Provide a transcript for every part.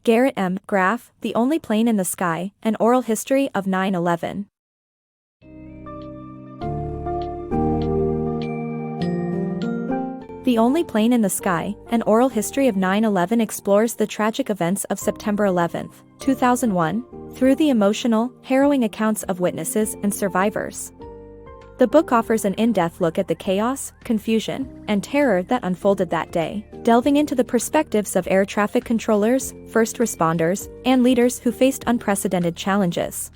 GarrettMGraff, The Only Plane in the Sky, An Oral History of 9/11. The Only Plane in the Sky, An Oral History of 9/11 explores the tragic events of September 11, 2001, through the emotional, harrowing accounts of witnesses and survivors. The book offers an in-depth look at the chaos, confusion, and terror that unfolded that day, delving into the perspectives of air traffic controllers, first responders, and leaders who faced unprecedented challenges.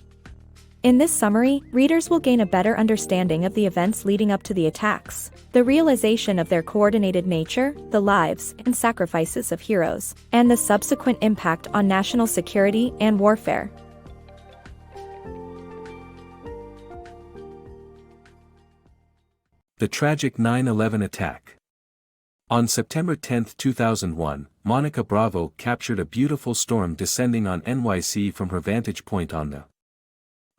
In this summary, readers will gain a better understanding of the events leading up to the attacks, the realization of their coordinated nature, the lives and sacrifices of heroes, and the subsequent impact on national security and warfare. The tragic 9/11 attack. On September 10, 2001, Monica Bravo captured a beautiful storm descending on NYC from her vantage point on the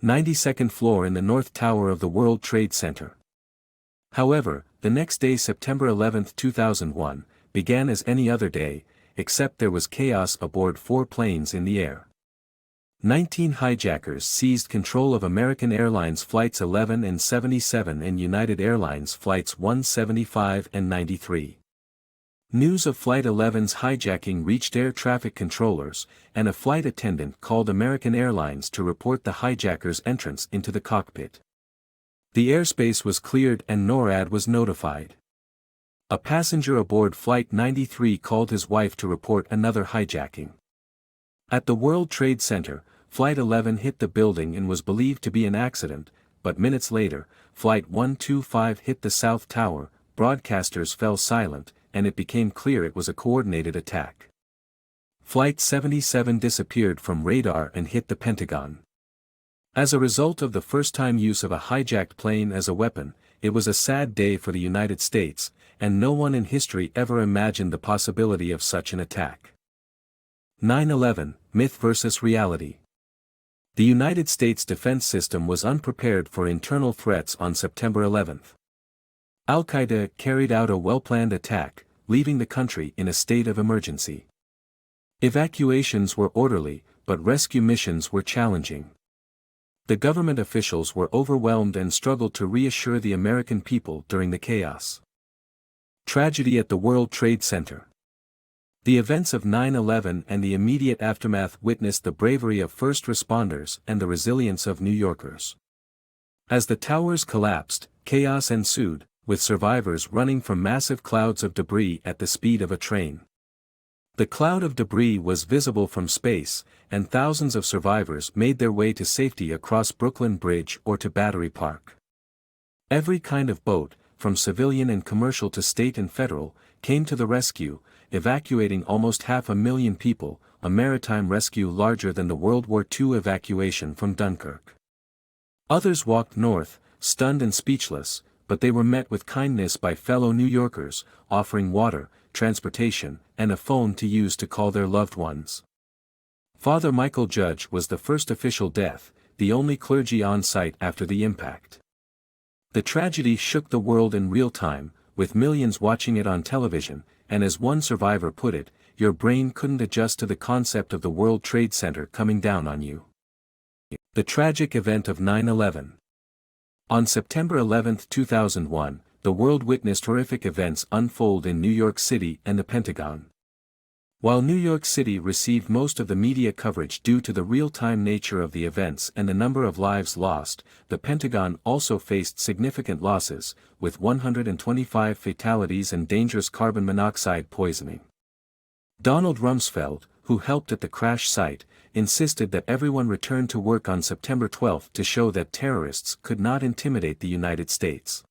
92nd floor in the North Tower of the World Trade Center. However, the next day, September 11, 2001, began as any other day, except there was chaos aboard 4 planes in the air. 19 hijackers seized control of American Airlines Flights 11 and 77 and United Airlines Flights 175 and 93. News of Flight 11's hijacking reached air traffic controllers, and a flight attendant called American Airlines to report the hijackers' entrance into the cockpit. The airspace was cleared and NORAD was notified. A passenger aboard Flight 93 called his wife to report another hijacking. At the World Trade Center, Flight 11 hit the building and was believed to be an accident, but minutes later, Flight 125 hit the South Tower, broadcasters fell silent, and it became clear it was a coordinated attack. Flight 77 disappeared from radar and hit the Pentagon. As a result of the first-time use of a hijacked plane as a weapon, it was a sad day for the United States, and no one in history ever imagined the possibility of such an attack. 9/11, Myth versus Reality. The United States defense system was unprepared for internal threats on September 11. Al-Qaeda carried out a well-planned attack, leaving the country in a state of emergency. Evacuations were orderly, but rescue missions were challenging. The government officials were overwhelmed and struggled to reassure the American people during the chaos. Tragedy at the World Trade Center. The events of 9/11 and the immediate aftermath witnessed the bravery of first responders and the resilience of New Yorkers. As the towers collapsed, chaos ensued, with survivors running from massive clouds of debris at the speed of a train. The cloud of debris was visible from space, and thousands of survivors made their way to safety across Brooklyn Bridge or to Battery Park. Every kind of boat, from civilian and commercial to state and federal, came to the rescue, evacuating almost 500,000 people, a maritime rescue larger than the World War II evacuation from Dunkirk. Others walked north, stunned and speechless, but they were met with kindness by fellow New Yorkers, offering water, transportation, and a phone to use to call their loved ones. Father Michael Judge was the first official death, the only clergy on site after the impact. The tragedy shook the world in real time, with millions watching it on television, and as one survivor put it, your brain couldn't adjust to the concept of the World Trade Center coming down on you. The tragic event of 9/11. On September 11, 2001, the world witnessed horrific events unfold in New York City and the Pentagon. While New York City received most of the media coverage due to the real-time nature of the events and the number of lives lost, the Pentagon also faced significant losses, with 125 fatalities and dangerous carbon monoxide poisoning. Donald Rumsfeld, who helped at the crash site, insisted that everyone return to work on September 12 to show that terrorists could not intimidate the United States.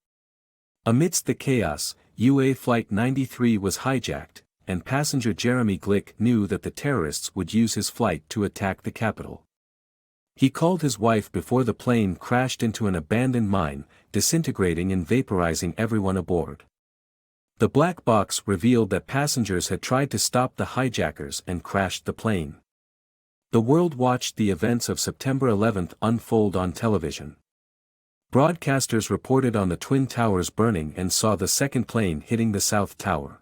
Amidst the chaos, UA Flight 93 was hijacked, and passenger Jeremy Glick knew that the terrorists would use his flight to attack the Capitol. He called his wife before the plane crashed into an abandoned mine, disintegrating and vaporizing everyone aboard. The black box revealed that passengers had tried to stop the hijackers and crashed the plane. The world watched the events of September 11 unfold on television. Broadcasters reported on the Twin Towers burning and saw the second plane hitting the South Tower.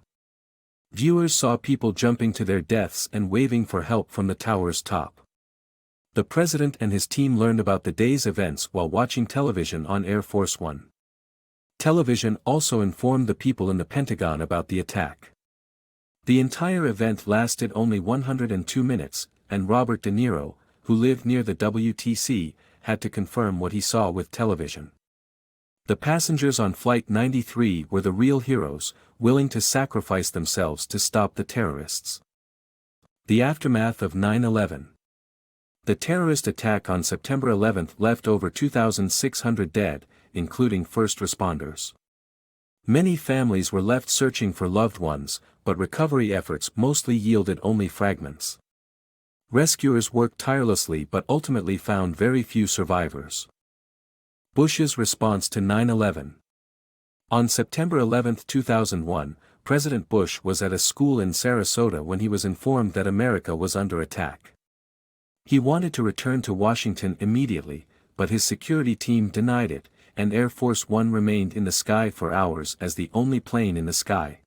Viewers saw people jumping to their deaths and waving for help from the tower's top. The president and his team learned about the day's events while watching television on Air Force One. Television also informed the people in the Pentagon about the attack. The entire event lasted only 102 minutes, and Robert De Niro, who lived near the WTC, had to confirm what he saw with television. The passengers on Flight 93 were the real heroes, willing to sacrifice themselves to stop the terrorists. The aftermath of 9/11. The terrorist attack on September 11 left over 2,600 dead, including first responders. Many families were left searching for loved ones, but recovery efforts mostly yielded only fragments. Rescuers worked tirelessly but ultimately found very few survivors. Bush's response to 9/11. On September 11, 2001, President Bush was at a school in Sarasota when he was informed that America was under attack. He wanted to return to Washington immediately, but his security team denied it, and Air Force One remained in the sky for hours as the only plane in the sky.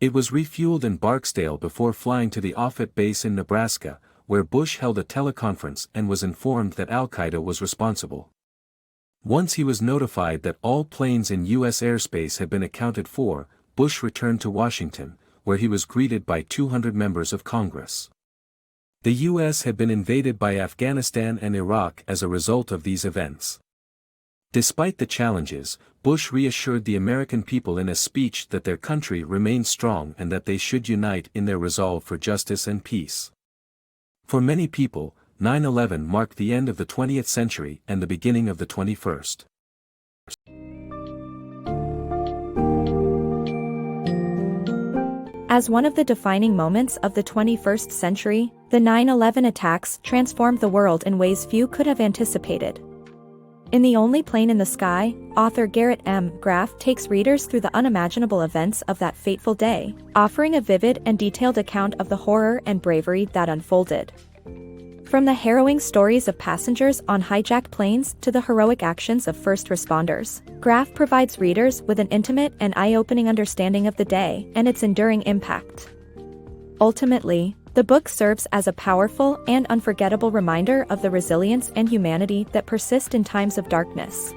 It was refueled in Barksdale before flying to the Offutt base in Nebraska, where Bush held a teleconference and was informed that Al-Qaeda was responsible. Once he was notified that all planes in U.S. airspace had been accounted for, Bush returned to Washington, where he was greeted by 200 members of Congress. The U.S. had been invaded by Afghanistan and Iraq as a result of these events. Despite the challenges, Bush reassured the American people in a speech that their country remained strong and that they should unite in their resolve for justice and peace. For many people, 9/11 marked the end of the 20th century and the beginning of the 21st. As one of the defining moments of the 21st century, the 9/11 attacks transformed the world in ways few could have anticipated. In The Only Plane in the Sky, author GarrettMGraff takes readers through the unimaginable events of that fateful day, offering a vivid and detailed account of the horror and bravery that unfolded. From the harrowing stories of passengers on hijacked planes to the heroic actions of first responders, Graff provides readers with an intimate and eye-opening understanding of the day and its enduring impact. Ultimately, the book serves as a powerful and unforgettable reminder of the resilience and humanity that persist in times of darkness.